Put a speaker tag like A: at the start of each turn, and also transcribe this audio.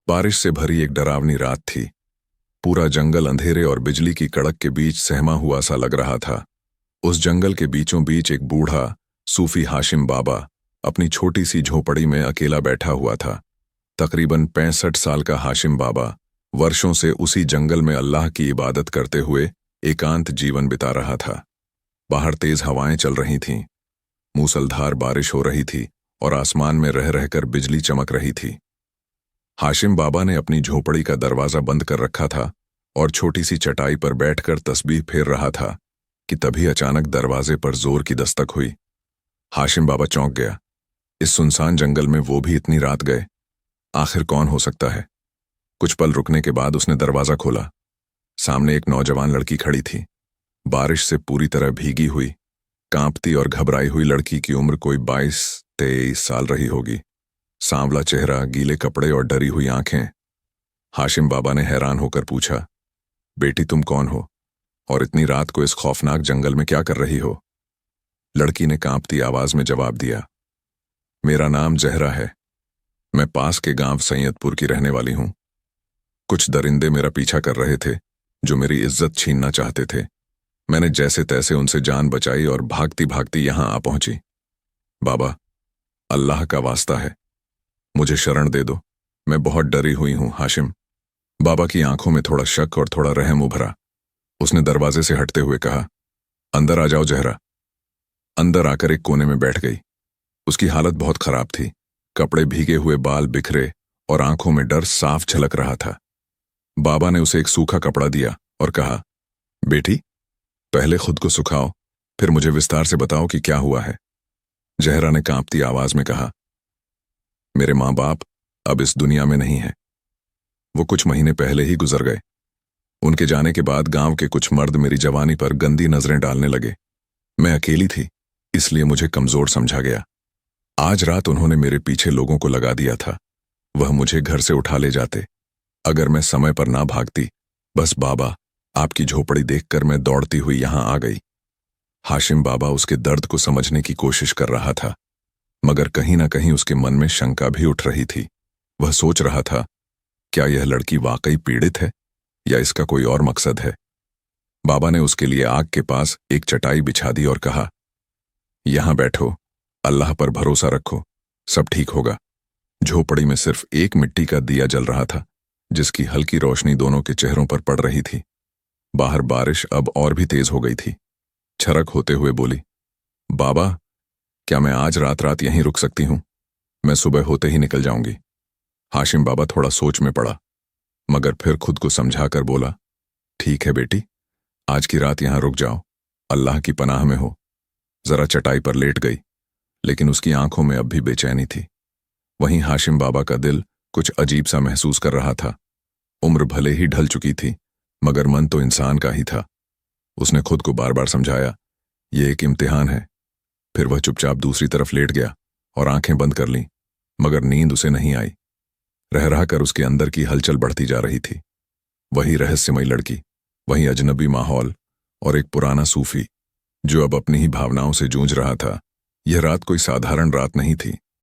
A: बारिश से भरी एक डरावनी रात थी। पूरा जंगल अंधेरे और बिजली की कड़क के बीच सहमा हुआ सा लग रहा था। उस जंगल के बीचों बीच एक बूढ़ा सूफी हाशिम बाबा अपनी छोटी सी झोपड़ी में अकेला बैठा हुआ था। तकरीबन 65 साल का हाशिम बाबा वर्षों से उसी जंगल में अल्लाह की इबादत करते हुए एकांत जीवन बिता रहा था। बाहर तेज हवाएं चल रही थीं, मूसलधार बारिश हो रही थी और आसमान में रह रहकर बिजली चमक रही थी। हाशिम बाबा ने अपनी झोपड़ी का दरवाजा बंद कर रखा था और छोटी सी चटाई पर बैठकर तस्बीह फेर रहा था कि तभी अचानक दरवाजे पर जोर की दस्तक हुई। हाशिम बाबा चौंक गया। इस सुनसान जंगल में वो भी इतनी रात गए। आखिर कौन हो सकता है? कुछ पल रुकने के बाद उसने दरवाजा खोला। सामने एक नौजवान लड़की खड़ी थी, बारिश से पूरी तरह भीगी हुई। कांपती और घबराई हुई लड़की की उम्र कोई 22-23 साल रही होगी। सांवला चेहरा, गीले कपड़े और डरी हुई आंखें। हाशिम बाबा ने हैरान होकर पूछा, बेटी तुम कौन हो और इतनी रात को इस खौफनाक जंगल में क्या कर रही हो? लड़की ने कांपती आवाज में जवाब दिया, मेरा नाम जहरा है। मैं पास के गांव सैयदपुर की रहने वाली हूं। कुछ दरिंदे मेरा पीछा कर रहे थे जो मेरी इज्जत छीनना चाहते थे। मैंने जैसे तैसे उनसे जान बचाई और भागती भागती यहां आ पहुंची। बाबा, अल्लाह का वास्ता है, मुझे शरण दे दो, मैं बहुत डरी हुई हूं। हाशिम बाबा की आंखों में थोड़ा शक और थोड़ा रहम उभरा। उसने दरवाजे से हटते हुए कहा, अंदर आ जाओ जहरा। अंदर आकर एक कोने में बैठ गई। उसकी हालत बहुत खराब थी। कपड़े भीगे हुए, बाल बिखरे और आंखों में डर साफ झलक रहा था। बाबा ने उसे एक सूखा कपड़ा दिया और कहा, बेटी पहले खुद को सुखाओ, फिर मुझे विस्तार से बताओ कि क्या हुआ है। जहरा ने कांपती आवाज में कहा, मेरे माँ बाप अब इस दुनिया में नहीं हैं। वो कुछ महीने पहले ही गुजर गए। उनके जाने के बाद गांव के कुछ मर्द मेरी जवानी पर गंदी नजरें डालने लगे। मैं अकेली थी, इसलिए मुझे कमजोर समझा गया। आज रात उन्होंने मेरे पीछे लोगों को लगा दिया था। वह मुझे घर से उठा ले जाते अगर मैं समय पर ना भागती। बस बाबा, आपकी झोपड़ी देखकर मैं दौड़ती हुई यहां आ गई। हाशिम बाबा उसके दर्द को समझने की कोशिश कर रहा था, मगर कहीं ना कहीं उसके मन में शंका भी उठ रही थी। वह सोच रहा था, क्या यह लड़की वाकई पीड़ित है या इसका कोई और मकसद है? बाबा ने उसके लिए आग के पास एक चटाई बिछा दी और कहा, यहां बैठो, अल्लाह पर भरोसा रखो, सब ठीक होगा। झोपड़ी में सिर्फ एक मिट्टी का दिया जल रहा था, जिसकी हल्की रोशनी दोनों के चेहरों पर पड़ रही थी। बाहर बारिश अब और भी तेज हो गई थी। छरक होते हुए बोली, बाबा, क्या मैं आज रात रात यहीं रुक सकती हूं? मैं सुबह होते ही निकल जाऊंगी। हाशिम बाबा थोड़ा सोच में पड़ा, मगर फिर खुद को समझाकर बोला, ठीक है बेटी, आज की रात यहां रुक जाओ, अल्लाह की पनाह में हो। जरा चटाई पर लेट गई, लेकिन उसकी आंखों में अब भी बेचैनी थी। वहीं हाशिम बाबा का दिल कुछ अजीब सा महसूस कर रहा था। उम्र भले ही ढल चुकी थी, मगर मन तो इंसान का ही था। उसने खुद को बार बार समझाया, ये एक इम्तिहान है। फिर वह चुपचाप दूसरी तरफ लेट गया और आंखें बंद कर लीं, मगर नींद उसे नहीं आई। रह रह कर उसके अंदर की हलचल बढ़ती जा रही थी। वही रहस्यमयी लड़की, वही अजनबी माहौल और एक पुराना सूफी जो अब अपनी ही भावनाओं से जूझ रहा था। यह रात कोई साधारण रात नहीं थी।